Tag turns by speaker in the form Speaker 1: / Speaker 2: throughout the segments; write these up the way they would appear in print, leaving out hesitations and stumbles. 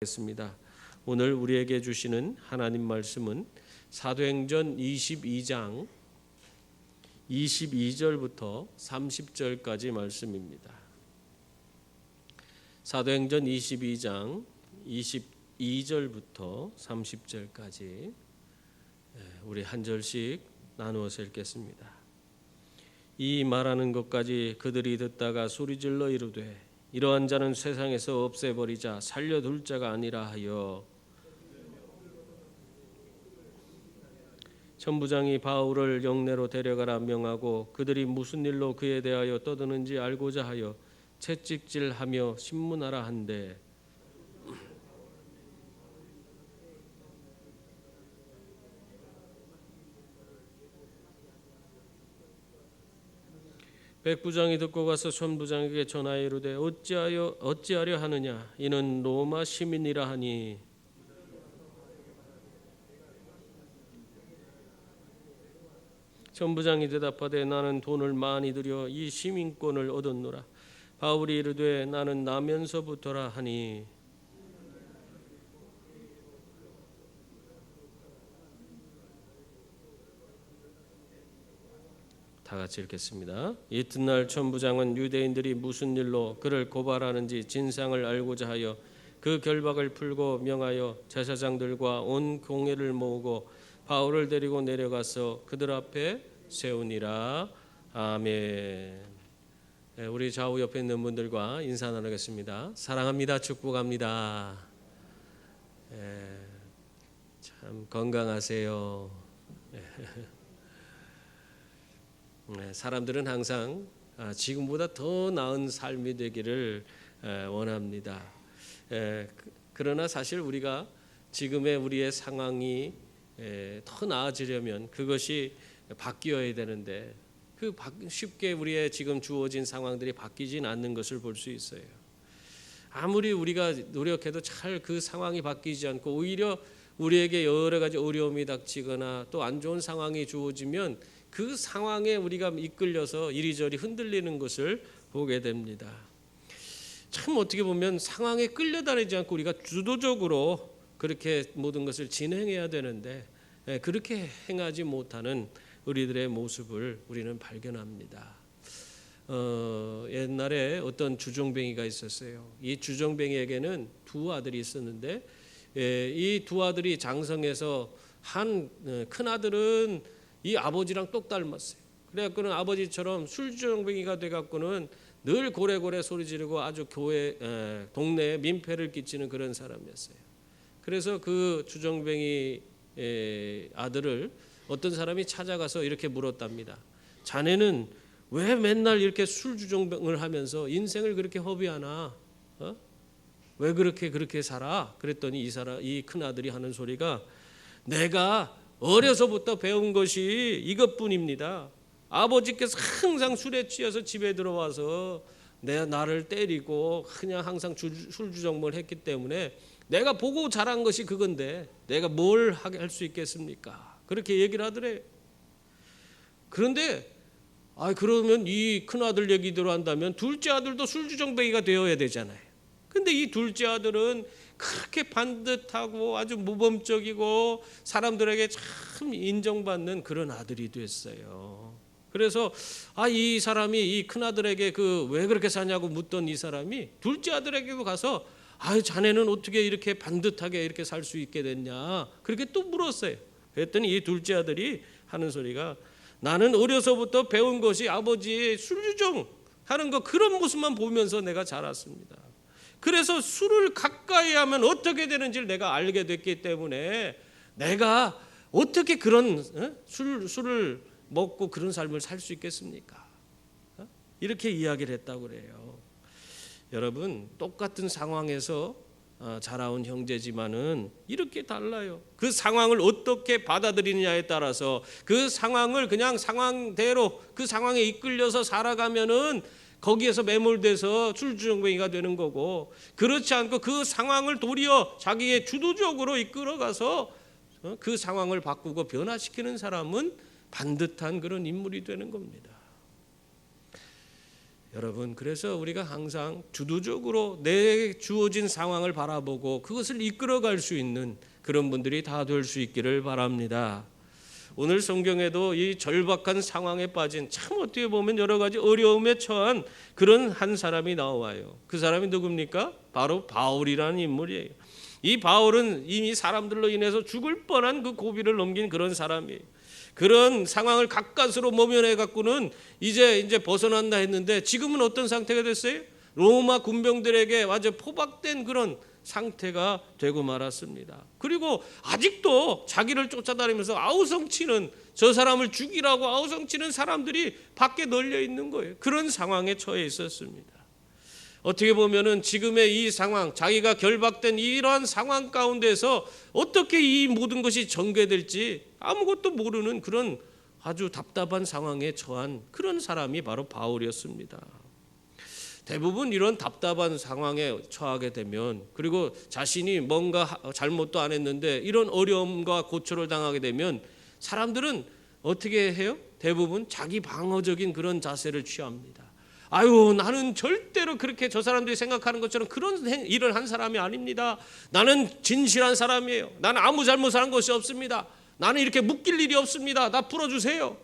Speaker 1: 겠습니다. 오늘 우리에게 주시는 하나님 말씀은 사도행전 22장 22절부터 30절까지 말씀입니다. 사도행전 22장 22절부터 30절까지 우리 한 절씩 나누어서 읽겠습니다. 이 말하는 것까지 그들이 듣다가 소리질러 이르되 이러한 자는 세상에서 없애버리자 살려둘 자가 아니라 하여 천부장이 바울을 영내로 데려가라 명하고 그들이 무슨 일로 그에 대하여 떠드는지 알고자 하여 채찍질하며 신문하라 한데 백부장이 듣고 가서 천부장에게 전하여 이르되 어찌하려 하느냐 이는 로마 시민이라 하니 천부장이 대답하되 나는 돈을 많이 들여 이 시민권을 얻었노라. 바울이 이르되 나는 나면서부터라 하니 다 같이 읽겠습니다. 이튿날 천부장은 유대인들이 무슨 일로 그를 고발하는지 진상을 알고자 하여 그 결박을 풀고 명하여 제사장들과 온 공회를 모으고 바울을 데리고 내려가서 그들 앞에 세우니라. 아멘. 우리 좌우 옆에 있는 분들과 인사 나누겠습니다. 사랑합니다. 축복합니다. 참 건강하세요. 사람들은 항상 지금보다 더 나은 삶이 되기를 원합니다. 그러나 사실 우리가 지금의 우리의 상황이 더 나아지려면 그것이 바뀌어야 되는데 쉽게 우리의 지금 주어진 상황들이 바뀌진 않는 것을 볼 수 있어요. 아무리 우리가 노력해도 잘 그 상황이 바뀌지 않고 오히려 우리에게 여러 가지 어려움이 닥치거나 또 안 좋은 상황이 주어지면 그 상황에 우리가 이끌려서 이리저리 흔들리는 것을 보게 됩니다. 참 어떻게 보면 상황에 끌려다니지 않고 우리가 주도적으로 그렇게 모든 것을 진행해야 되는데 그렇게 행하지 못하는 우리들의 모습을 우리는 발견합니다. 옛날에 어떤 주정뱅이가 있었어요. 이 주정뱅이에게는 두 아들이 있었는데 이 두 아들이 장성해서 한 큰아들은 이 아버지랑 똑 닮았어요. 그래갖고는 아버지처럼 술주정뱅이가 돼갖고는 늘 고래고래 소리 지르고 아주 동네에 민폐를 끼치는 그런 사람이었어요. 그래서 그 주정뱅이 아들을 어떤 사람이 찾아가서 이렇게 물었답니다. 자네는 왜 맨날 이렇게 술주정뱅을 하면서 인생을 그렇게 허비하나? 왜 그렇게 살아? 그랬더니 이 큰아들이 하는 소리가 내가 어려서부터 배운 것이 이것뿐입니다. 아버지께서 항상 술에 취해서 집에 들어와서 나를 때리고 그냥 항상 술주정뱅을 했기 때문에 내가 보고 자란 것이 그건데 내가 뭘 할 수 있겠습니까? 그렇게 얘기를 하더래요. 그런데 그러면 이 큰아들 얘기대로 한다면 둘째 아들도 술주정뱅이가 되어야 되잖아요. 근데 이 둘째 아들은 그렇게 반듯하고 아주 모범적이고 사람들에게 참 인정받는 그런 아들이 됐어요. 그래서 이 사람이 이 큰아들에게 왜 그렇게 사냐고 묻던 이 사람이 둘째 아들에게도 가서 자네는 어떻게 이렇게 반듯하게 이렇게 살 수 있게 됐냐 그렇게 또 물었어요. 그랬더니 이 둘째 아들이 하는 소리가 나는 어려서부터 배운 것이 아버지의 술주정 하는 거 그런 모습만 보면서 내가 자랐습니다. 그래서 술을 가까이 하면 어떻게 되는지를 내가 알게 됐기 때문에 내가 어떻게 그런 술을 먹고 그런 삶을 살 수 있겠습니까? 이렇게 이야기를 했다고 그래요. 여러분 똑같은 상황에서 자라온 형제지만은 이렇게 달라요. 그 상황을 어떻게 받아들이느냐에 따라서 그 상황을 그냥 상황대로 그 상황에 이끌려서 살아가면은 거기에서 매몰돼서 술주정뱅이가 되는 거고 그렇지 않고 그 상황을 도리어 자기의 주도적으로 이끌어가서 그 상황을 바꾸고 변화시키는 사람은 반듯한 그런 인물이 되는 겁니다. 여러분, 그래서 우리가 항상 주도적으로 내 주어진 상황을 바라보고 그것을 이끌어갈 수 있는 그런 분들이 다 될 수 있기를 바랍니다. 오늘 성경에도 이 절박한 상황에 빠진, 참 어떻게 보면 여러 가지 어려움에 처한 그런 한 사람이 나와요. 그 사람이 누굽니까? 바로 바울이라는 인물이에요. 이 바울은 이미 사람들로 인해서 죽을 뻔한 그 고비를 넘긴 그런 사람이에요. 그런 상황을 가까스로 모면해 갖고는 이제 벗어난다 했는데, 지금은 어떤 상태가 됐어요? 로마 군병들에게 완전 포박된 그런 상태가 되고 말았습니다. 그리고 아직도 자기를 쫓아다니면서 아우성치는, 저 사람을 죽이라고 아우성치는 사람들이 밖에 널려 있는 거예요. 그런 상황에 처해 있었습니다. 어떻게 보면은 지금의 이 상황, 자기가 결박된 이러한 상황 가운데서 어떻게 이 모든 것이 전개될지 아무것도 모르는 그런 아주 답답한 상황에 처한 그런 사람이 바로 바울이었습니다. 대부분 이런 답답한 상황에 처하게 되면, 그리고 자신이 뭔가 잘못도 안 했는데 이런 어려움과 고초를 당하게 되면 사람들은 어떻게 해요? 대부분 자기 방어적인 그런 자세를 취합니다. 아유, 나는 절대로 그렇게 저 사람들이 생각하는 것처럼 그런 일을 한 사람이 아닙니다. 나는 진실한 사람이에요. 나는 아무 잘못한 것이 없습니다. 나는 이렇게 묶일 일이 없습니다. 나 풀어주세요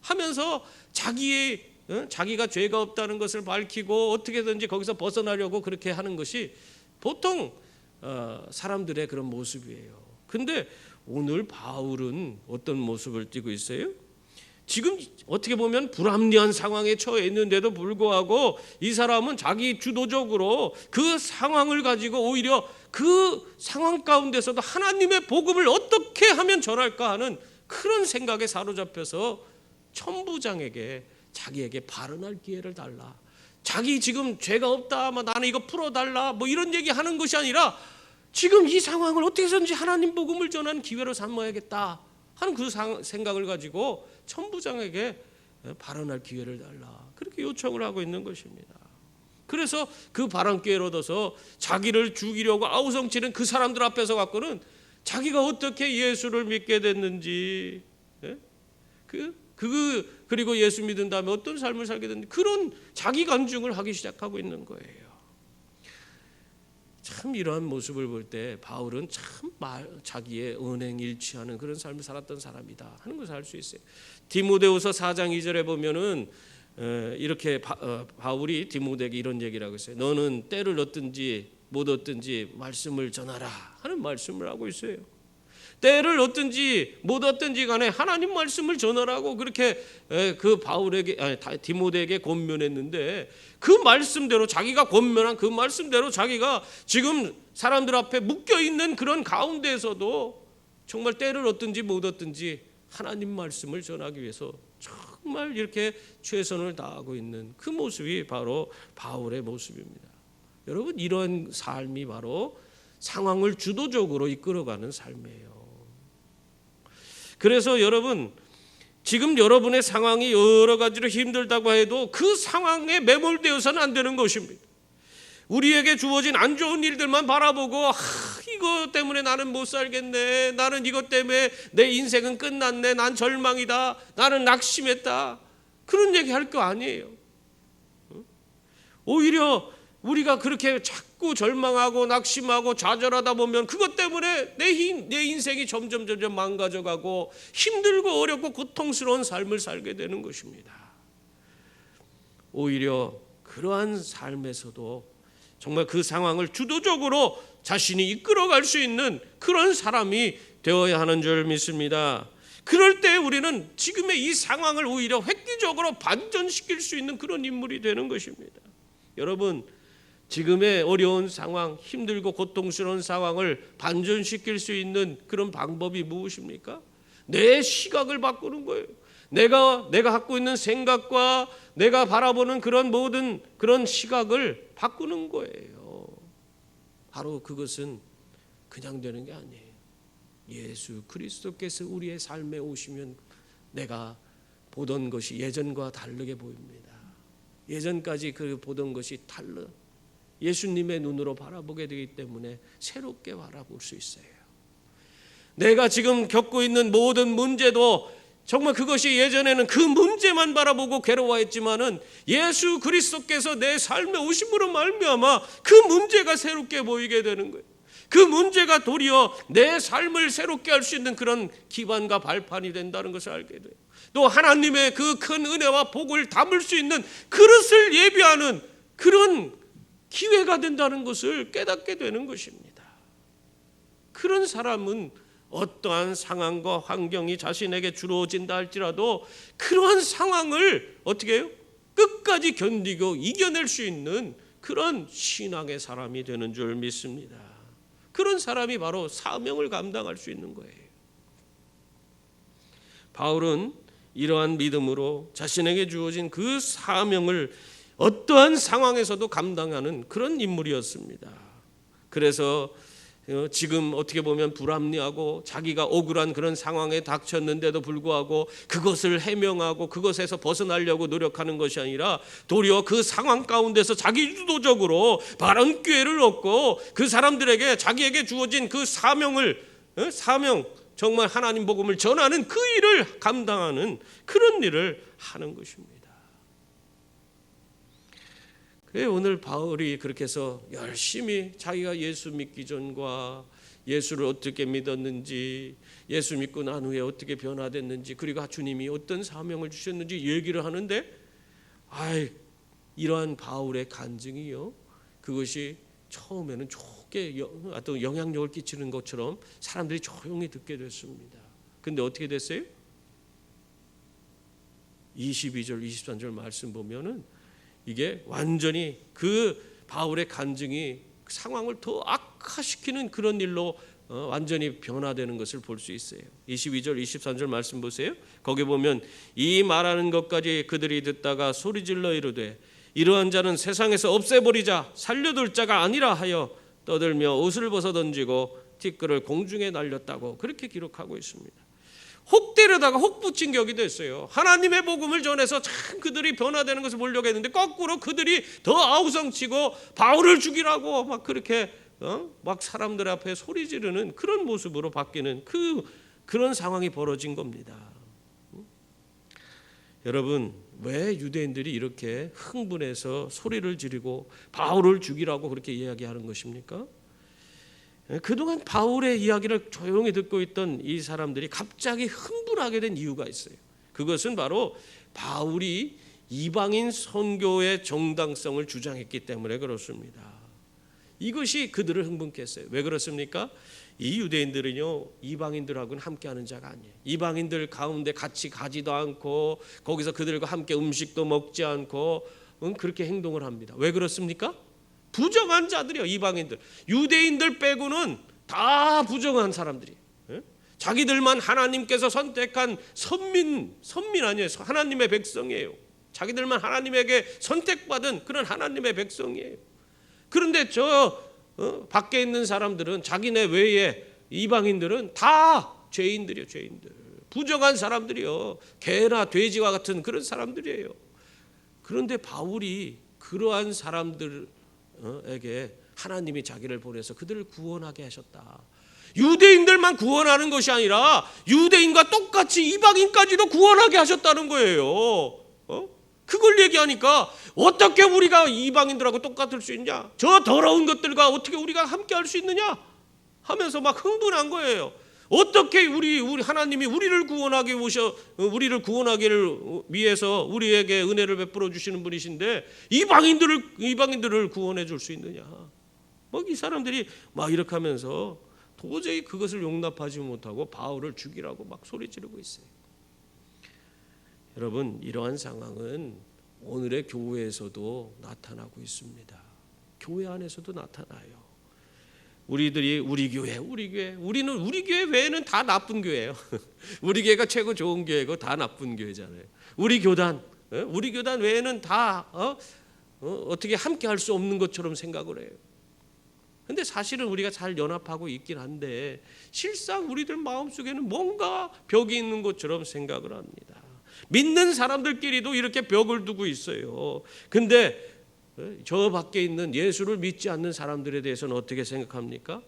Speaker 1: 하면서 자기가 죄가 없다는 것을 밝히고 어떻게든지 거기서 벗어나려고 그렇게 하는 것이 보통 사람들의 그런 모습이에요. 근데 오늘 바울은 어떤 모습을 띠고 있어요? 지금 어떻게 보면 불합리한 상황에 처해 있는데도 불구하고 이 사람은 자기 주도적으로 그 상황을 가지고 오히려 그 상황 가운데서도 하나님의 복음을 어떻게 하면 전할까 하는 그런 생각에 사로잡혀서 천부장에게 자기에게 발언할 기회를 달라. 자기 지금 죄가 없다, 나는 이거 풀어달라, 이런 얘기하는 것이 아니라 지금 이 상황을 어떻게 해서든지 하나님 복음을 전하는 기회로 삼아야겠다 하는 그 생각을 가지고 천부장에게 발언할 기회를 달라, 그렇게 요청을 하고 있는 것입니다. 그래서 그 발언 기회를 얻어서 자기를 죽이려고 아우성치는 그 사람들 앞에서 갖고는 자기가 어떻게 예수를 믿게 됐는지, 그리고 예수 믿은 다음에 어떤 삶을 살게 됐는지 그런 자기 간증을 하기 시작하고 있는 거예요. 참 이러한 모습을 볼 때 바울은 참 자기의 언행 일치하는 그런 삶을 살았던 사람이다 하는 것을 알 수 있어요. 디모데후서 4장 2절에 보면은 이렇게 바울이 디모데에게 이런 얘기를 하고 있어요. 너는 때를 얻든지 못 얻든지 말씀을 전하라 하는 말씀을 하고 있어요. 때를 얻든지 못 얻든지 간에 하나님 말씀을 전하라고 그렇게 그 디모데에게 권면했는데, 그 말씀대로 자기가 권면한 그 말씀대로 자기가 지금 사람들 앞에 묶여 있는 그런 가운데에서도 정말 때를 얻든지 못 얻든지 하나님 말씀을 전하기 위해서 정말 이렇게 최선을 다하고 있는 그 모습이 바로 바울의 모습입니다. 여러분, 이런 삶이 바로 상황을 주도적으로 이끌어가는 삶이에요. 그래서 여러분, 지금 여러분의 상황이 여러 가지로 힘들다고 해도 그 상황에 매몰되어서는 안 되는 것입니다. 우리에게 주어진 안 좋은 일들만 바라보고 이거 때문에 나는 못 살겠네, 나는 이것 때문에 내 인생은 끝났네, 난 절망이다, 나는 낙심했다, 그런 얘기 할 거 아니에요. 오히려 우리가 그렇게 자꾸 절망하고 낙심하고 좌절하다 보면 그것 때문에 내 인생이 점점 망가져가고 힘들고 어렵고 고통스러운 삶을 살게 되는 것입니다. 오히려 그러한 삶에서도 정말 그 상황을 주도적으로 자신이 이끌어갈 수 있는 그런 사람이 되어야 하는 줄 믿습니다. 그럴 때 우리는 지금의 이 상황을 오히려 획기적으로 반전시킬 수 있는 그런 인물이 되는 것입니다. 여러분, 지금의 어려운 상황, 힘들고 고통스러운 상황을 반전시킬 수 있는 그런 방법이 무엇입니까? 내 시각을 바꾸는 거예요. 내가 갖고 있는 생각과 내가 바라보는 그런 모든 그런 시각을 바꾸는 거예요. 바로 그것은 그냥 되는 게 아니에요. 예수 그리스도께서 우리의 삶에 오시면 내가 보던 것이 예전과 다르게 보입니다. 예전까지 그 보던 것이 달라 예수님의 눈으로 바라보게 되기 때문에 새롭게 바라볼 수 있어요. 내가 지금 겪고 있는 모든 문제도 정말 그것이 예전에는 그 문제만 바라보고 괴로워했지만은 예수 그리스도께서 내 삶에 오심으로 말미암아 그 문제가 새롭게 보이게 되는 거예요. 그 문제가 도리어 내 삶을 새롭게 할 수 있는 그런 기반과 발판이 된다는 것을 알게 돼요. 또 하나님의 그 큰 은혜와 복을 담을 수 있는 그릇을 예비하는 그런 기회가 된다는 것을 깨닫게 되는 것입니다. 그런 사람은 어떠한 상황과 환경이 자신에게 주어진다 할지라도 그러한 상황을 어떻게 해요? 끝까지 견디고 이겨낼 수 있는 그런 신앙의 사람이 되는 줄 믿습니다. 그런 사람이 바로 사명을 감당할 수 있는 거예요. 바울은 이러한 믿음으로 자신에게 주어진 그 사명을 어떠한 상황에서도 감당하는 그런 인물이었습니다. 그래서 지금 어떻게 보면 불합리하고 자기가 억울한 그런 상황에 닥쳤는데도 불구하고 그것을 해명하고 그것에서 벗어나려고 노력하는 것이 아니라 도리어 그 상황 가운데서 자기 주도적으로 바른 기회를 얻고 그 사람들에게 자기에게 주어진 그 사명 정말 하나님 복음을 전하는 그 일을 감당하는 그런 일을 하는 것입니다. 오늘 바울이 그렇게 해서 열심히 자기가 예수 믿기 전과 예수를 어떻게 믿었는지, 예수 믿고 난 후에 어떻게 변화됐는지, 그리고 주님이 어떤 사명을 주셨는지 얘기를 하는데, 이러한 바울의 간증이요, 그것이 처음에는 좋게 어떤 영향력을 끼치는 것처럼 사람들이 조용히 듣게 됐습니다. 근데 어떻게 됐어요? 22절 23절 말씀 보면은 이게 완전히 그 바울의 간증이 상황을 더 악화시키는 그런 일로 완전히 변화되는 것을 볼 수 있어요. 22절 23절 말씀 보세요. 거기 보면 이 말하는 것까지 그들이 듣다가 소리질러 이르되 이러한 자는 세상에서 없애버리자, 살려둘 자가 아니라 하여 떠들며 옷을 벗어 던지고 티끌을 공중에 날렸다고 그렇게 기록하고 있습니다. 혹 때려다가 혹 붙인 격이 됐어요. 하나님의 복음을 전해서 참 그들이 변화되는 것을 보려고 했는데 거꾸로 그들이 더 아우성치고 바울을 죽이라고 막 그렇게 막 사람들 앞에 소리 지르는 그런 모습으로 바뀌는 그런 상황이 벌어진 겁니다. 여러분, 왜 유대인들이 이렇게 흥분해서 소리를 지르고 바울을 죽이라고 그렇게 이야기하는 것입니까? 그동안 바울의 이야기를 조용히 듣고 있던 이 사람들이 갑자기 흥분하게 된 이유가 있어요. 그것은 바로 바울이 이방인 선교의 정당성을 주장했기 때문에 그렇습니다. 이것이 그들을 흥분케 했어요. 왜 그렇습니까? 이 유대인들은요, 이방인들하고는 함께하는 자가 아니에요. 이방인들 가운데 같이 가지도 않고 거기서 그들과 함께 음식도 먹지 않고 그렇게 행동을 합니다. 왜 그렇습니까? 부정한 자들이요, 이방인들. 유대인들 빼고는 다 부정한 사람들이에요. 자기들만 하나님께서 선택한 선민 아니에요. 하나님의 백성이에요. 자기들만 하나님에게 선택받은 그런 하나님의 백성이에요. 그런데 밖에 있는 사람들은, 자기네 외에 이방인들은 다 죄인들이에요. 죄인들, 부정한 사람들이요, 개나 돼지와 같은 그런 사람들이에요. 그런데 바울이 그러한 사람들에게 하나님이 자기를 보내서 그들을 구원하게 하셨다. 유대인들만 구원하는 것이 아니라 유대인과 똑같이 이방인까지도 구원하게 하셨다는 거예요. 그걸 얘기하니까 어떻게 우리가 이방인들하고 똑같을 수 있냐? 저 더러운 것들과 어떻게 우리가 함께 할 수 있느냐? 하면서 막 흥분한 거예요. 어떻게 우리 하나님이 우리를 구원하기를 위해서 우리에게 은혜를 베풀어 주시는 분이신데 이방인들을 구원해 줄 수 있느냐? 이 사람들이 막 이렇게 하면서 도저히 그것을 용납하지 못하고 바울을 죽이라고 막 소리 지르고 있어요. 여러분, 이러한 상황은 오늘의 교회에서도 나타나고 있습니다. 교회 안에서도 나타나요. 우리는 우리 교회 외에는 다 나쁜 교회예요. 우리 교회가 최고 좋은 교회고 다 나쁜 교회잖아요. 우리 교단 외에는 다 어떻게 함께 할 수 없는 것처럼 생각을 해요. 근데 사실은 우리가 잘 연합하고 있긴 한데 실상 우리들 마음속에는 뭔가 벽이 있는 것처럼 생각을 합니다. 믿는 사람들끼리도 이렇게 벽을 두고 있어요. 근데 저 밖에 있는 예수를 믿지 않는 사람들에 대해서는 어떻게 생각합니까?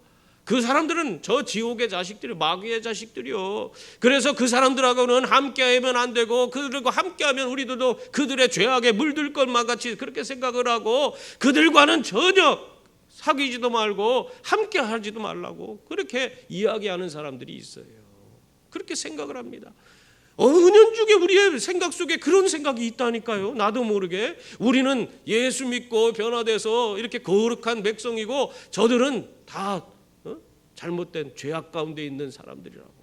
Speaker 1: 그 사람들은 저 지옥의 자식들이, 마귀의 자식들이요. 그래서 그 사람들하고는 함께하면 안 되고, 그들과 함께하면 우리들도 그들의 죄악에 물들 것만 같이 그렇게 생각을 하고, 그들과는 전혀 사귀지도 말고 함께하지도 말라고 그렇게 이야기하는 사람들이 있어요. 그렇게 생각을 합니다. 은연중에 우리의 생각 속에 그런 생각이 있다니까요. 나도 모르게 우리는 예수 믿고 변화돼서 이렇게 거룩한 백성이고, 저들은 다 잘못된 죄악 가운데 있는 사람들이라고.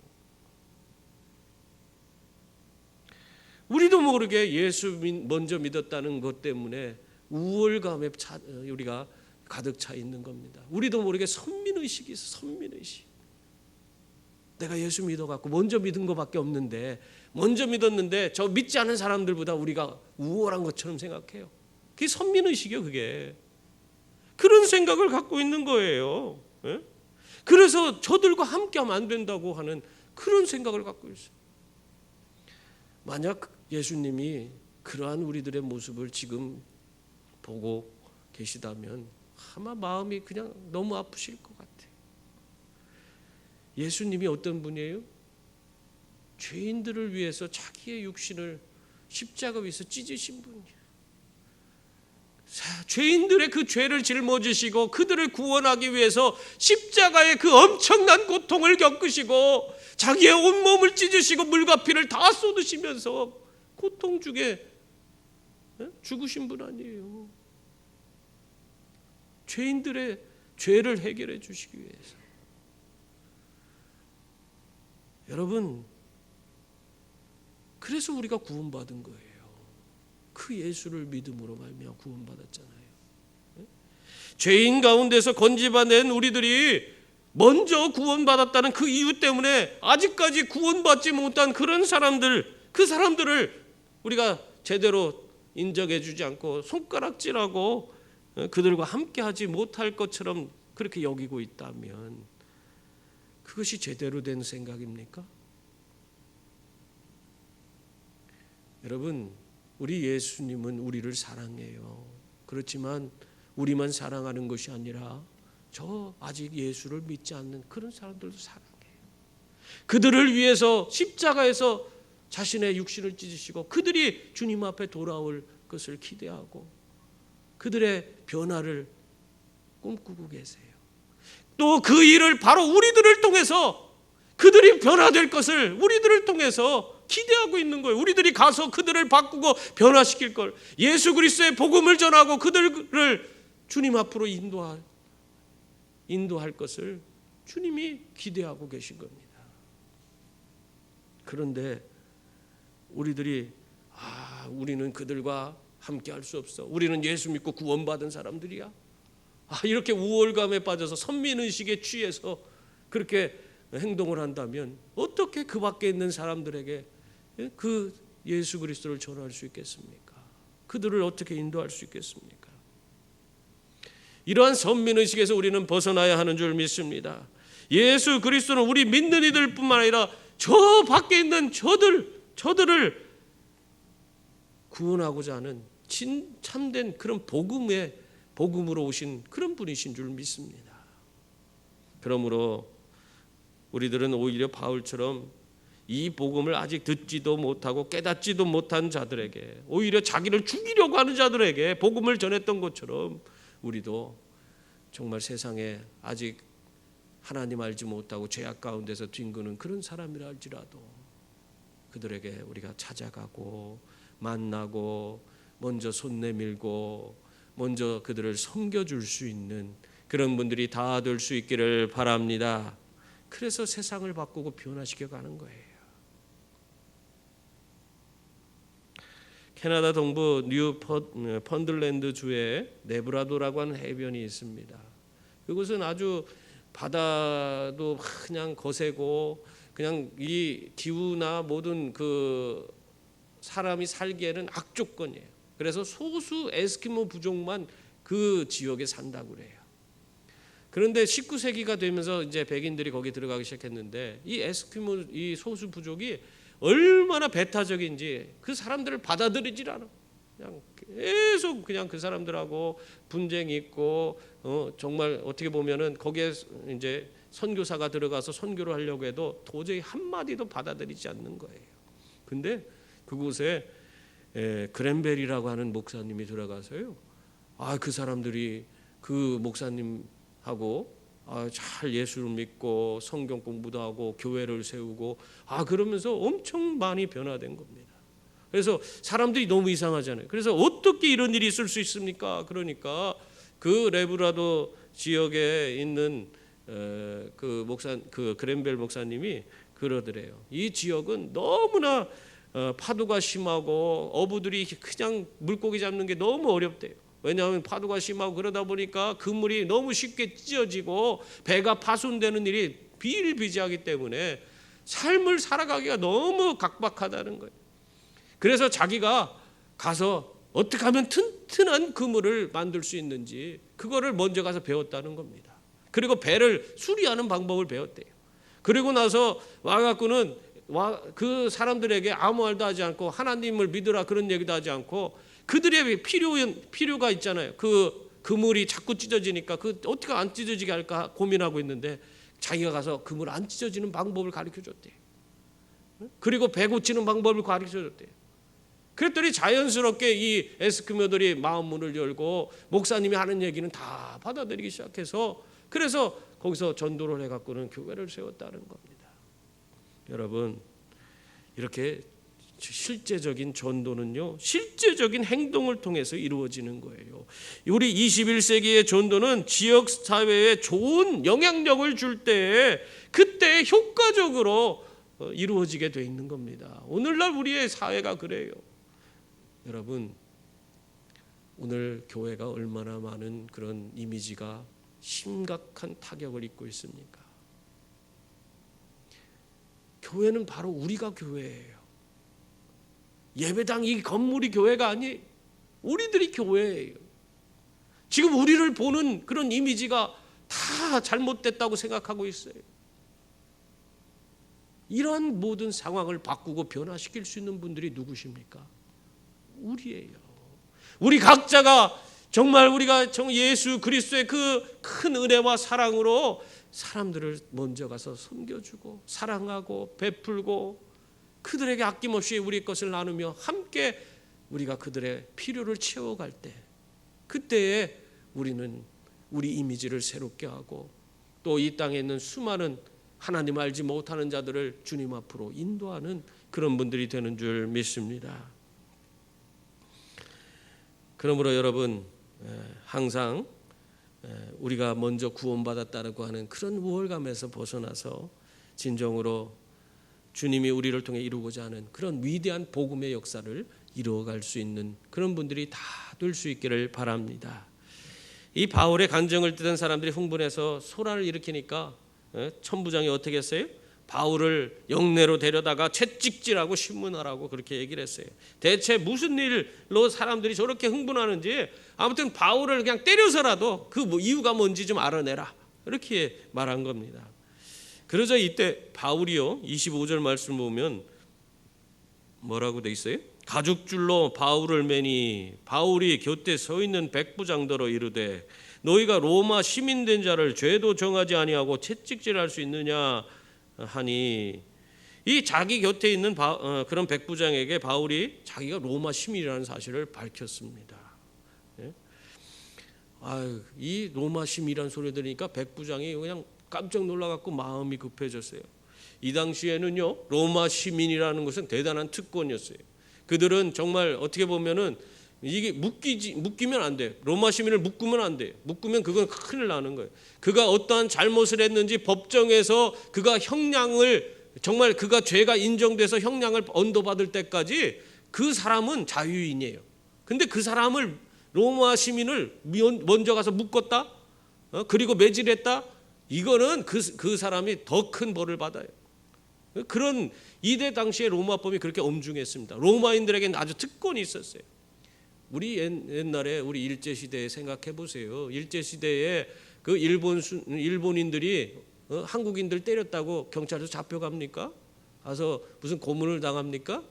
Speaker 1: 우리도 모르게 예수 먼저 믿었다는 것 때문에 우월감에 우리가 가득 차 있는 겁니다. 우리도 모르게 선민의식이 있어. 선민의식. 내가 예수 믿어갖고 먼저 믿은 것밖에 없는데, 먼저 믿었는데 저 믿지 않은 사람들보다 우리가 우월한 것처럼 생각해요. 그게 선민의식이에요. 그게 그런 생각을 갖고 있는 거예요. 그래서 저들과 함께하면 안 된다고 하는 그런 생각을 갖고 있어요. 만약 예수님이 그러한 우리들의 모습을 지금 보고 계시다면 아마 마음이 그냥 너무 아프실 것 같아요. 예수님이 어떤 분이에요? 죄인들을 위해서 자기의 육신을 십자가 위에서 찢으신 분이에요. 죄인들의 그 죄를 짊어지시고 그들을 구원하기 위해서 십자가의 그 엄청난 고통을 겪으시고 자기의 온몸을 찢으시고 물과 피를 다 쏟으시면서 고통 중에 죽으신 분 아니에요. 죄인들의 죄를 해결해 주시기 위해서. 여러분, 그래서 우리가 구원받은 거예요. 그 예수를 믿음으로 말미암아 구원받았잖아요. 죄인 가운데서 건집어낸 우리들이 먼저 구원받았다는 그 이유 때문에 아직까지 구원받지 못한 그런 사람들, 그 사람들을 우리가 제대로 인정해 주지 않고 손가락질하고 그들과 함께하지 못할 것처럼 그렇게 여기고 있다면 그것이 제대로 된 생각입니까? 여러분, 우리 예수님은 우리를 사랑해요. 그렇지만 우리만 사랑하는 것이 아니라 저 아직 예수를 믿지 않는 그런 사람들도 사랑해요. 그들을 위해서 십자가에서 자신의 육신을 찢으시고 그들이 주님 앞에 돌아올 것을 기대하고 그들의 변화를 꿈꾸고 계세요. 또 그 일을 바로 우리들을 통해서 그들이 변화될 것을 우리들을 통해서 기대하고 있는 거예요. 우리들이 가서 그들을 바꾸고 변화시킬 걸, 예수 그리스도의 복음을 전하고 그들을 주님 앞으로 인도할 것을 주님이 기대하고 계신 겁니다. 그런데 우리들이 우리는 그들과 함께 할 수 없어. 우리는 예수 믿고 구원받은 사람들이야. 이렇게 우월감에 빠져서 선민의식에 취해서 그렇게 행동을 한다면 어떻게 그 밖에 있는 사람들에게 그 예수 그리스도를 전할 수 있겠습니까? 그들을 어떻게 인도할 수 있겠습니까? 이러한 선민의식에서 우리는 벗어나야 하는 줄 믿습니다. 예수 그리스도는 우리 믿는 이들뿐만 아니라 저 밖에 있는 저들을 구원하고자 하는 참된 그런 복음으로 오신 그런 분이신 줄 믿습니다. 그러므로 우리들은 오히려 바울처럼 이 복음을 아직 듣지도 못하고 깨닫지도 못한 자들에게, 오히려 자기를 죽이려고 하는 자들에게 복음을 전했던 것처럼 우리도 정말 세상에 아직 하나님 알지 못하고 죄악 가운데서 뒹구는 그런 사람이라 할지라도 그들에게 우리가 찾아가고 만나고 먼저 손 내밀고 먼저 그들을 섬겨줄 수 있는 그런 분들이 다 될 수 있기를 바랍니다. 그래서 세상을 바꾸고 변화시켜 가는 거예요. 캐나다 동부 뉴 펀들랜드 주에 네브라도라고 하는 해변이 있습니다. 그곳은 아주 바다도 그냥 거세고 그냥 이 기후나 모든 그 사람이 살기에는 악조건이에요. 그래서 소수 에스키모 부족만 그 지역에 산다고 그래요. 그런데 19세기가 되면서 이제 백인들이 거기 들어가기 시작했는데 이 에스키모 이 소수 부족이 얼마나 배타적인지 그 사람들을 받아들이질 않아. 그냥 계속 그냥 그 사람들하고 분쟁이 있고 정말 어떻게 보면은 거기에 이제 선교사가 들어가서 선교를 하려고 해도 도저히 한마디도 받아들이지 않는 거예요. 근데 그곳에 그랜벨이라고 하는 목사님이 들어가서요, 그 사람들이 그 목사님하고 잘 예수를 믿고 성경 공부도 하고 교회를 세우고 그러면서 엄청 많이 변화된 겁니다. 그래서 사람들이 너무 이상하잖아요. 그래서 어떻게 이런 일이 있을 수 있습니까? 그러니까 그 레브라도 지역에 있는 그 그랜벨 목사님이 그러더래요. 이 지역은 너무나 파도가 심하고 어부들이 그냥 물고기 잡는 게 너무 어렵대요. 왜냐하면 파도가 심하고 그러다 보니까 그물이 너무 쉽게 찢어지고 배가 파손되는 일이 비일비재하기 때문에 삶을 살아가기가 너무 각박하다는 거예요. 그래서 자기가 가서 어떻게 하면 튼튼한 그물을 만들 수 있는지 그거를 먼저 가서 배웠다는 겁니다. 그리고 배를 수리하는 방법을 배웠대요. 그리고 나서 와갖고는 그 사람들에게 아무 말도 하지 않고 하나님을 믿으라 그런 얘기도 하지 않고 그들의 필요가 있잖아요. 그 그물이 자꾸 찢어지니까 그 어떻게 안 찢어지게 할까 고민하고 있는데 자기가 가서 그물 안 찢어지는 방법을 가르쳐줬대요. 그리고 배 고치는 방법을 가르쳐줬대요. 그랬더니 자연스럽게 이 에스키모들이 마음 문을 열고 목사님이 하는 얘기는 다 받아들이기 시작해서 그래서 거기서 전도를 해갖고는 교회를 세웠다는 겁니다. 여러분, 이렇게 실제적인 전도는요, 실제적인 행동을 통해서 이루어지는 거예요. 우리 21세기의 전도는 지역 사회에 좋은 영향력을 줄 때에 그때 효과적으로 이루어지게 돼 있는 겁니다. 오늘날 우리의 사회가 그래요. 여러분, 오늘 교회가 얼마나 많은 그런 이미지가 심각한 타격을 입고 있습니까? 교회는 바로 우리가 교회예요. 예배당 이 건물이 교회가 아니에요. 우리들이 교회예요. 지금 우리를 보는 그런 이미지가 다 잘못됐다고 생각하고 있어요. 이러한 모든 상황을 바꾸고 변화시킬 수 있는 분들이 누구십니까? 우리예요. 우리 각자가 정말 우리가 예수 그리스도의 그 큰 은혜와 사랑으로 사람들을 먼저 가서 섬겨주고 사랑하고 베풀고 그들에게 아낌없이 우리 것을 나누며 함께 우리가 그들의 필요를 채워갈 때 그때에 우리는 우리 이미지를 새롭게 하고 또 이 땅에 있는 수많은 하나님 알지 못하는 자들을 주님 앞으로 인도하는 그런 분들이 되는 줄 믿습니다. 그러므로 여러분, 항상 우리가 먼저 구원받았다고 하는 그런 우월감에서 벗어나서 진정으로 주님이 우리를 통해 이루고자 하는 그런 위대한 복음의 역사를 이루어갈 수 있는 그런 분들이 다 될 수 있기를 바랍니다. 이 바울의 간정을 듣는 사람들이 흥분해서 소란을 일으키니까 천부장이 어떻게 했어요? 바울을 영내로 데려다가 채찍질하고 신문하라고 그렇게 얘기를 했어요. 대체 무슨 일로 사람들이 저렇게 흥분하는지 아무튼 바울을 그냥 때려서라도 그 이유가 뭔지 좀 알아내라 이렇게 말한 겁니다. 그러자 이때 바울이요 25절 말씀 보면 뭐라고 돼 있어요? 가죽줄로 바울을 매니 바울이 곁에 서 있는 백부장더러 이르되 너희가 로마 시민된 자를 죄도 정하지 아니하고 채찍질할 수 있느냐 하니 이 자기 곁에 있는 그런 백부장에게 바울이 자기가 로마 시민이라는 사실을 밝혔습니다. 이 로마 시민이라는 소리 들으니까 백부장이 그냥 깜짝 놀라갖고 마음이 급해졌어요. 이 당시에는요 로마 시민이라는 것은 대단한 특권이었어요. 그들은 정말 어떻게 보면은 이게 묶이면 안 돼요. 로마 시민을 묶으면 안 돼요. 묶으면 그건 큰일 나는 거예요. 그가 어떠한 잘못을 했는지 법정에서 그가 형량을 정말 그가 죄가 인정돼서 형량을 언도받을 때까지 그 사람은 자유인이에요. 근데 그 사람을 로마 시민을 먼저 가서 묶었다, 그리고 매질했다. 이거는 그 사람이 더 큰 벌을 받아요. 그런 이때 당시에 로마법이 그렇게 엄중했습니다. 로마인들에게는 아주 특권이 있었어요. 우리 옛날에 우리 일제 시대에 생각해 보세요. 일제 시대에 그 일본인들이 한국인들 때렸다고 경찰에서 잡혀갑니까? 가서 무슨 고문을 당합니까?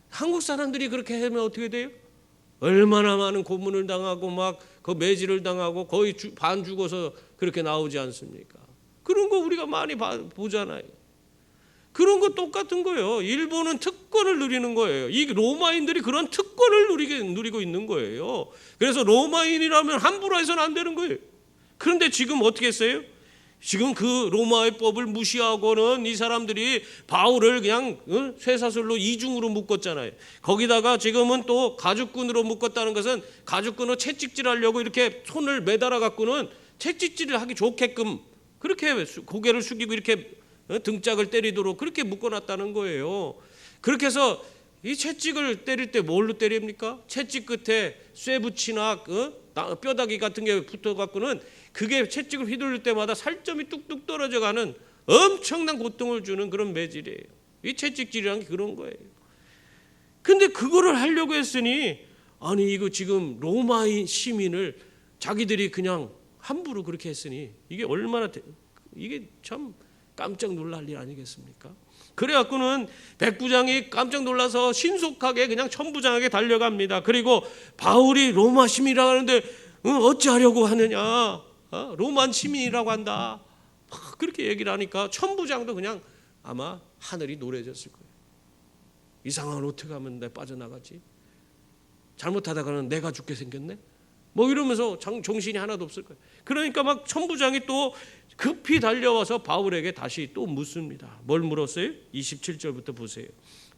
Speaker 1: 한국 사람들이 그렇게 하면 어떻게 돼요? 얼마나 많은 고문을 당하고 막 그 매질을 당하고 거의 반 죽어서 그렇게 나오지 않습니까? 그런 거 우리가 많이 보잖아요. 그런 거 똑같은 거예요. 일본은 특권을 누리는 거예요. 이 로마인들이 그런 특권을 누리고 있는 거예요. 그래서 로마인이라면 함부로 해서는 안 되는 거예요. 그런데 지금 어떻게 했어요? 지금 그 로마의 법을 무시하고는 이 사람들이 바울을 그냥 쇠사슬로 이중으로 묶었잖아요. 거기다가 지금은 또 가죽끈으로 묶었다는 것은 가죽끈으로 채찍질하려고 이렇게 손을 매달아 갖고는 채찍질을 하기 좋게끔 그렇게 고개를 숙이고 이렇게 등짝을 때리도록 그렇게 묶어놨다는 거예요. 그렇게 해서 이 채찍을 때릴 때 뭘로 때립니까? 채찍 끝에 쇠붙이나 뼈다귀 같은 게 붙어갖고는 그게 채찍을 휘둘릴 때마다 살점이 뚝뚝 떨어져가는 엄청난 고통을 주는 그런 매질이에요. 이 채찍질이라는 게 그런 거예요. 근데 그거를 하려고 했으니 아니 이거 지금 로마인 시민을 자기들이 그냥 함부로 그렇게 했으니 이게 얼마나 이게 참 깜짝 놀랄 일 아니겠습니까? 그래갖고는 백부장이 깜짝 놀라서 신속하게 그냥 천부장에게 달려갑니다. 그리고 바울이 로마 시민이라고 하는데 어찌하려고 하느냐, 로만 시민이라고 한다, 그렇게 얘기를 하니까 천부장도 그냥 아마 하늘이 노래졌을 거예요. 이상한 어떻게 하면 내 빠져나가지? 잘못하다가는 내가 죽게 생겼네? 뭐 이러면서 정신이 하나도 없을 거예요. 그러니까 막 천부장이 또 급히 달려와서 바울에게 다시 또 묻습니다. 뭘 물었어요? 27절부터 보세요.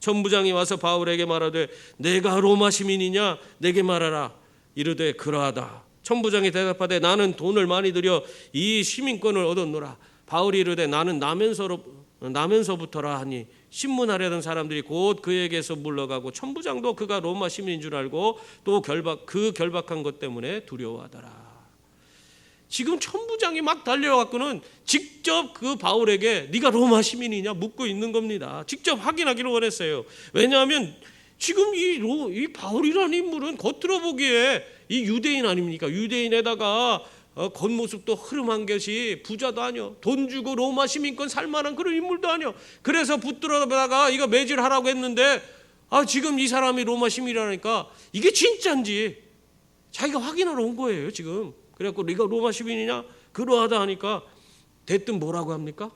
Speaker 1: 천부장이 와서 바울에게 말하되 내가 로마 시민이냐 내게 말하라. 이르되 그러하다. 천부장이 대답하되 나는 돈을 많이 들여 이 시민권을 얻었노라. 바울이 이르되 나는 나면서부터라 하니 신문하려던 사람들이 곧 그에게서 물러가고 천부장도 그가 로마 시민인 줄 알고 또 그 결박한 것 때문에 두려워하더라. 지금 천부장이 막 달려와갖고는 직접 그 바울에게 네가 로마 시민이냐 묻고 있는 겁니다. 직접 확인하기를 원했어요. 왜냐하면 지금 이 바울이라는 인물은 겉으로 보기에 이 유대인 아닙니까? 유대인에다가 겉모습도 흐름한 것이 부자도 아니요, 돈 주고 로마 시민권 살만한 그런 인물도 아니요. 그래서 붙들어다가 이거 매질하라고 했는데 지금 이 사람이 로마 시민이라니까 이게 진짜인지 자기가 확인하러 온 거예요 지금. 그래갖고 네가 로마 시민이냐 그러하다 하니까 대뜸 뭐라고 합니까?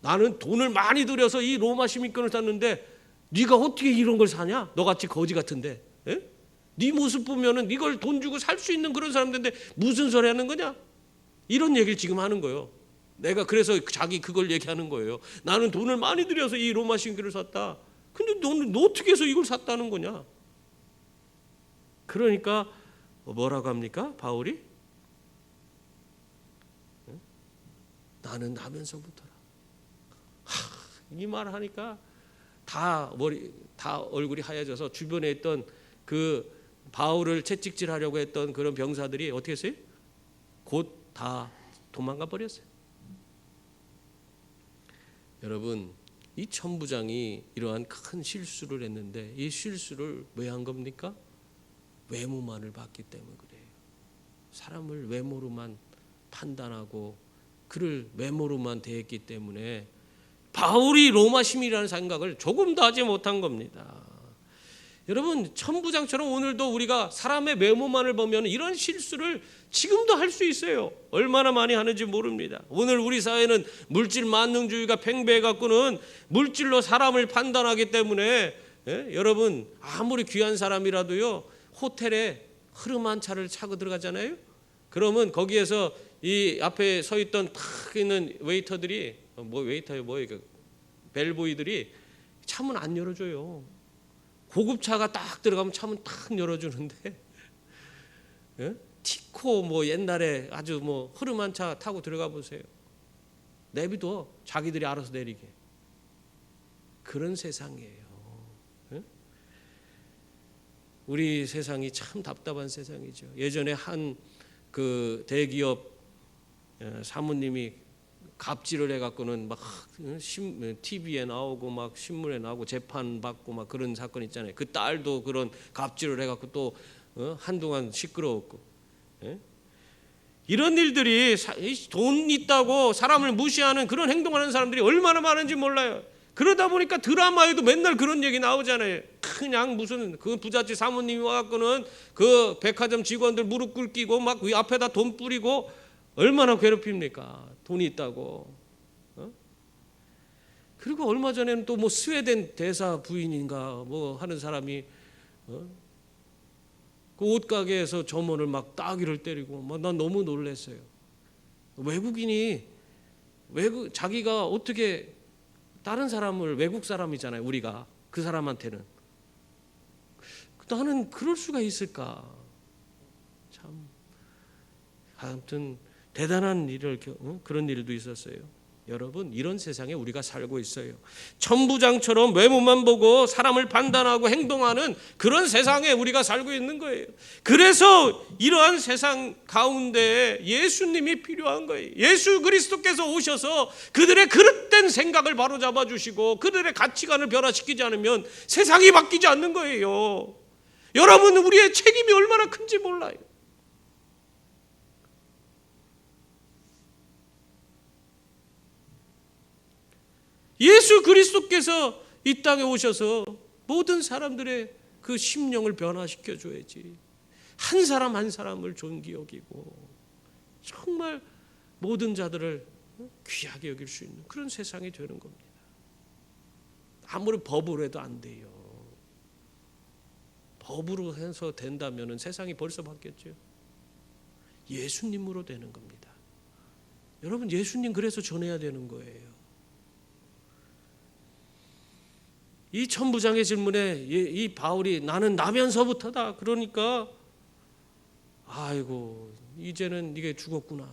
Speaker 1: 나는 돈을 많이 들여서 이 로마 시민권을 샀는데 네가 어떻게 이런 걸 사냐? 너같이 거지 같은데, 에? 네 모습 보면은 이걸 돈 주고 살 수 있는 그런 사람들인데 무슨 소리 하는 거냐? 이런 얘기를 지금 하는 거예요. 내가 그래서 자기 그걸 얘기하는 거예요. 나는 돈을 많이 들여서 이 로마 시민권을 샀다. 근데 너 어떻게 해서 이걸 샀다는 거냐? 그러니까 뭐라고 합니까? 바울이? 나는 나면서부터라. 이 말 하니까 다 얼굴이 하얘져서 주변에 있던 그 바울을 채찍질하려고 했던 그런 병사들이 어떻게 했어요? 곧 다 도망가 버렸어요. 여러분, 이 천부장이 이러한 큰 실수를 했는데 이 실수를 왜 한 겁니까? 외모만을 봤기 때문에 그래요. 사람을 외모로만 판단하고 그를 외모로만 대했기 때문에 바울이 로마 시민이라는 생각을 조금도 하지 못한 겁니다. 여러분, 천부장처럼 오늘도 우리가 사람의 외모만을 보면 이런 실수를 지금도 할 수 있어요. 얼마나 많이 하는지 모릅니다. 오늘 우리 사회는 물질 만능주의가 팽배해 갖고는 물질로 사람을 판단하기 때문에 여러분 아무리 귀한 사람이라도요 호텔에 흐름한 차를 차고 들어가잖아요. 그러면 거기에서 이 앞에 서 있던 탁 있는 웨이터들이 벨보이들이 차문 안 열어줘요. 고급차가 딱 들어가면 차문 탁 열어주는데 티코 옛날에 아주 흐름한 차 타고 들어가 보세요. 내비둬 자기들이 알아서 내리게. 그런 세상이에요. 우리 세상이 참 답답한 세상이죠. 예전에 한 그 대기업 사모님이 갑질을 해갖고는 막 TV에 나오고 막 신문에 나오고 재판 받고 막 그런 사건 있잖아요. 그 딸도 그런 갑질을 해갖고 또 한동안 시끄러웠고, 이런 일들이 돈 있다고 사람을 무시하는 그런 행동하는 사람들이 얼마나 많은지 몰라요. 그러다 보니까 드라마에도 맨날 그런 얘기 나오잖아요. 그냥 무슨 그 부잣집 사모님이 와갖고는 그 백화점 직원들 무릎 꿇기고 막 앞에다 돈 뿌리고 얼마나 괴롭힙니까? 돈이 있다고. 그리고 얼마 전에는 또 뭐 스웨덴 대사 부인인가 뭐 하는 사람이 그 옷가게에서 점원을 막 따귀를 때리고 막 난 너무 놀랐어요. 외국인이 자기가 어떻게 다른 사람을, 외국 사람이잖아요, 우리가 그 사람한테는. 나는 그럴 수가 있을까? 참, 아무튼 대단한 일을 그런 일도 있었어요. 여러분, 이런 세상에 우리가 살고 있어요. 천부장처럼 외모만 보고 사람을 판단하고 행동하는 그런 세상에 우리가 살고 있는 거예요. 그래서 이러한 세상 가운데 예수님이 필요한 거예요. 예수 그리스도께서 오셔서 그들의 그릇된 생각을 바로잡아 주시고 그들의 가치관을 변화시키지 않으면 세상이 바뀌지 않는 거예요. 여러분, 우리의 책임이 얼마나 큰지 몰라요. 예수 그리스도께서 이 땅에 오셔서 모든 사람들의 그 심령을 변화시켜 줘야지. 한 사람 한 사람을 존귀 여기고 정말 모든 자들을 귀하게 여길 수 있는 그런 세상이 되는 겁니다. 아무리 법으로 해도 안 돼요. 법으로 해서 된다면 세상이 벌써 바뀌었죠. 예수님으로 되는 겁니다. 여러분, 예수님 그래서 전해야 되는 거예요. 이 천부장의 질문에 이 바울이 나는 나면서부터다. 그러니까 아이고, 이제는 이게 죽었구나.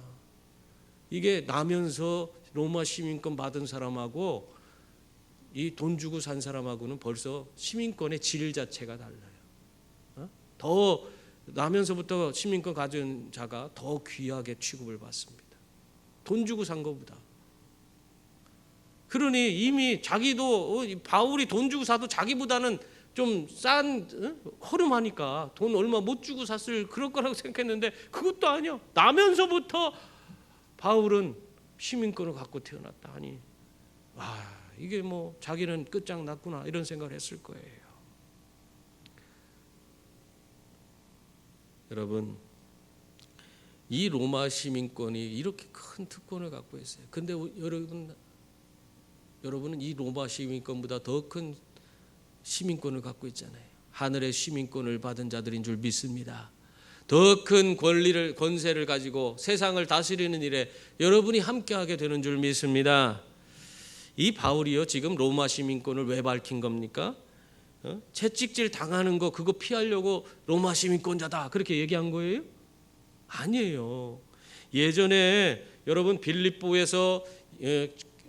Speaker 1: 이게 나면서 로마 시민권 받은 사람하고 이 돈 주고 산 사람하고는 벌써 시민권의 질 자체가 달라요. 더 나면서부터 시민권 가진 자가 더 귀하게 취급을 받습니다. 돈 주고 산 것보다. 그러니 이미 자기도 바울이 돈 주고 사도 자기보다는 좀 싼 허름하니까 돈 얼마 못 주고 샀을 그럴 거라고 생각했는데 그것도 아니야. 나면서부터 바울은 시민권을 갖고 태어났다 하니 이게 뭐 자기는 끝장났구나 이런 생각을 했을 거예요. 여러분, 이 로마 시민권이 이렇게 큰 특권을 갖고 있어요. 근데 여러분은 이 로마 시민권보다 더 큰 시민권을 갖고 있잖아요. 하늘의 시민권을 받은 자들인 줄 믿습니다. 더 큰 권세를 가지고 세상을 다스리는 일에 여러분이 함께하게 되는 줄 믿습니다. 이 바울이요, 지금 로마 시민권을 왜 밝힌 겁니까? 채찍질 당하는 거 그거 피하려고 로마 시민권자다 그렇게 얘기한 거예요? 아니에요. 예전에 여러분 빌립보에서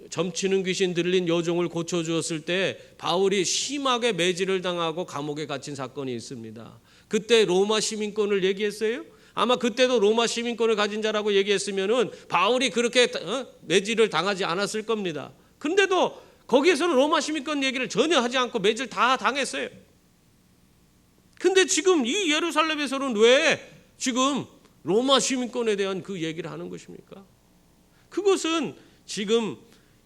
Speaker 1: 점치는 귀신 들린 여종을 고쳐주었을 때 바울이 심하게 매질을 당하고 감옥에 갇힌 사건이 있습니다. 그때 로마 시민권을 얘기했어요? 아마 그때도 로마 시민권을 가진 자라고 얘기했으면은 바울이 그렇게 매질을 당하지 않았을 겁니다. 근데도 거기에서는 로마 시민권 얘기를 전혀 하지 않고 매질 다 당했어요. 근데 지금 이 예루살렘에서는 왜 지금 로마 시민권에 대한 그 얘기를 하는 것입니까? 그것은 지금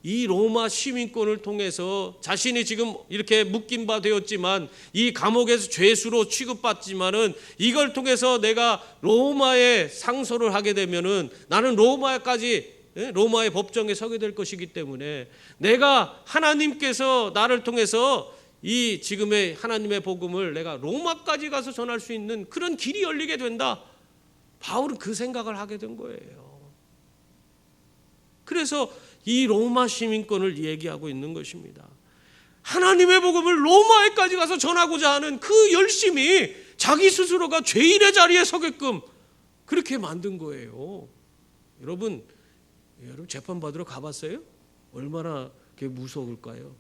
Speaker 1: 이 로마 시민권을 통해서 자신이 지금 이렇게 묶인 바 되었지만 이 감옥에서 죄수로 취급받지만은 이걸 통해서 내가 로마에 상소를 하게 되면은 나는 로마의 법정에 서게 될 것이기 때문에 내가 하나님께서 나를 통해서 이 지금의 하나님의 복음을 내가 로마까지 가서 전할 수 있는 그런 길이 열리게 된다. 바울은 그 생각을 하게 된 거예요. 그래서 이 로마 시민권을 얘기하고 있는 것입니다. 하나님의 복음을 로마에까지 가서 전하고자 하는 그 열심이 자기 스스로가 죄인의 자리에 서게끔 그렇게 만든 거예요. 여러분 재판 받으러 가봤어요? 얼마나 그게 무서울까요?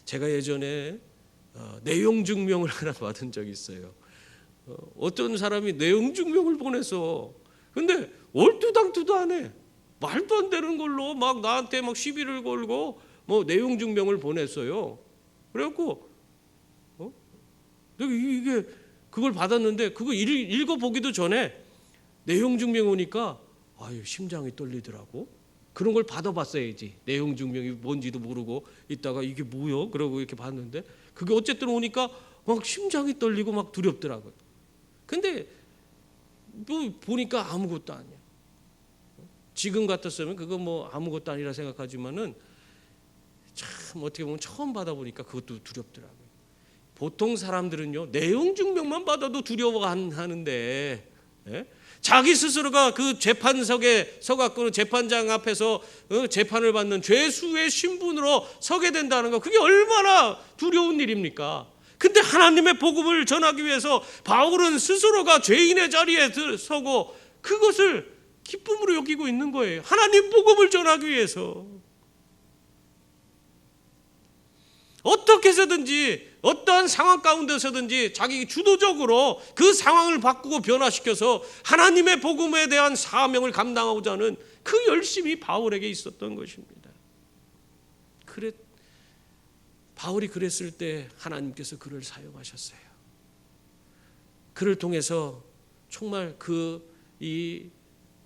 Speaker 1: 제가 예전에 내용 증명을 하나 받은 적이 있어요. 어떤 사람이 내용 증명을 보냈어. 근데 얼토당토도 안 해. 말도 안 되는 걸로 막 나한테 막 시비를 걸고 뭐 내용 증명을 보냈어요. 그래갖고 내가 이게 그걸 받았는데 그거 읽어보기도 전에 내용 증명 오니까 심장이 떨리더라고. 그런 걸 받아봤어야지. 내용 증명이 뭔지도 모르고 있다가 이게 뭐요? 그러고 이렇게 봤는데 그게 어쨌든 오니까 막 심장이 떨리고 막 두렵더라고요. 근데 뭐 보니까 아무것도 아니야. 지금 같았으면 그거 뭐 아무것도 아니라 생각하지만은 참 참 어떻게 보면 처음 받아보니까 그것도 두렵더라고요. 보통 사람들은요 내용 증명만 받아도 두려워하는데 자기 스스로가 그 재판석에 서갖고는 재판장 앞에서 재판을 받는 죄수의 신분으로 서게 된다는 거, 그게 얼마나 두려운 일입니까? 근데 하나님의 복음을 전하기 위해서 바울은 스스로가 죄인의 자리에 서고 그것을 기쁨으로 여기고 있는 거예요. 하나님 복음을 전하기 위해서 어떻게 해서든지 어떠한 상황 가운데서든지 자기 주도적으로 그 상황을 바꾸고 변화시켜서 하나님의 복음에 대한 사명을 감당하고자 하는 그 열심이 바울에게 있었던 것입니다. 바울이 그랬을 때 하나님께서 그를 사용하셨어요. 그를 통해서 정말 이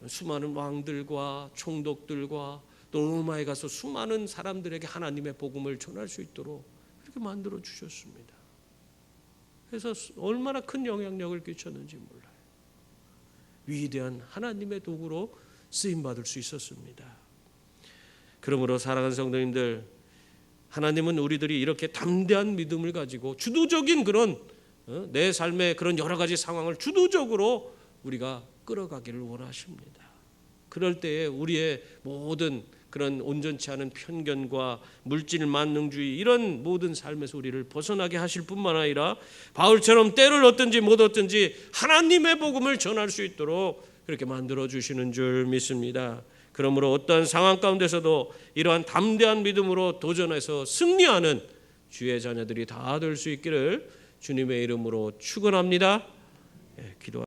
Speaker 1: 수많은 왕들과 총독들과 또 로마에 가서 수많은 사람들에게 하나님의 복음을 전할 수 있도록 그렇게 만들어 주셨습니다. 그래서 얼마나 큰 영향력을 끼쳤는지 몰라요. 위대한 하나님의 도구로 쓰임 받을 수 있었습니다. 그러므로 사랑하는 성도님들, 하나님은 우리들이 이렇게 담대한 믿음을 가지고 주도적인 그런 내 삶의 그런 여러 가지 상황을 주도적으로 우리가 끌어가기를 원하십니다. 그럴 때에 우리의 모든 그런 온전치 않은 편견과 물질 만능주의 이런 모든 삶에서 우리를 벗어나게 하실 뿐만 아니라 바울처럼 때를 얻든지 못 얻든지 하나님의 복음을 전할 수 있도록 그렇게 만들어 주시는 줄 믿습니다. 그러므로 어떠한 상황 가운데서도 이러한 담대한 믿음으로 도전해서 승리하는 주의 자녀들이 다 될 수 있기를 주님의 이름으로 축원합니다. 기도.